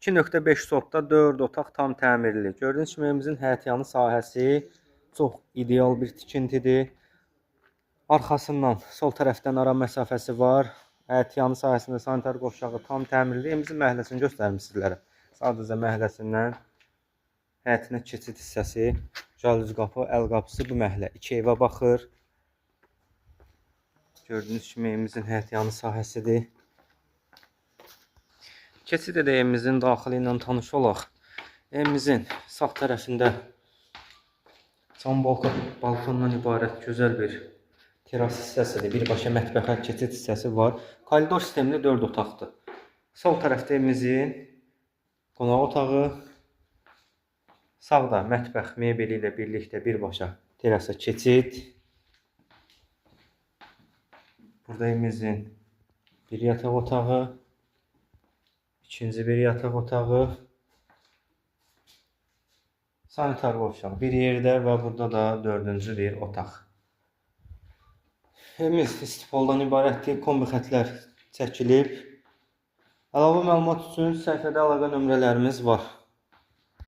2.5 sotda 4 otaq tam təmirli. Gördüyünüz kimi evimizin həyətyanı sahəsi çox ideal bir tikintidir. Arxasından sol tərəfdən ara məsafəsi var. Həyətyanı sahəsində sanitar qovşağı tam təmirli. Evimizin məhləsini göstərim sizlərə. Sadəcə məhləsindən həyətinə keçid hissəsi, jalüz qapı, əl qapısı bu məhlə. 2 evə baxır. Gördüyünüz kimi evimizin həyətyanı sahəsidir. Keçid edək evimizin daxili ilə tanış olaq. Evimizin sağ tərəfində cam balkondan ibarət gözəl bir teras hissəsidir. Birbaşa mətbəxə keçid hissəsi var. Koridor sistemli 4 otaqdır. Sol tərəfdə evimizin qonaq otağı, sağda mətbəx mebeli ilə birlikdə birbaşa terasa keçid. Burada evimizin bir yataq otağı, ikinci bir yataq otağı, sanitar qovşaq bir yerdə və burada da dördüncü bir otaq. Evimiz istifoldan ibarətdir, kombi xətlər çəkilib. Əlavə məlumat üçün səhifədə əlaqə nömrələrimiz var.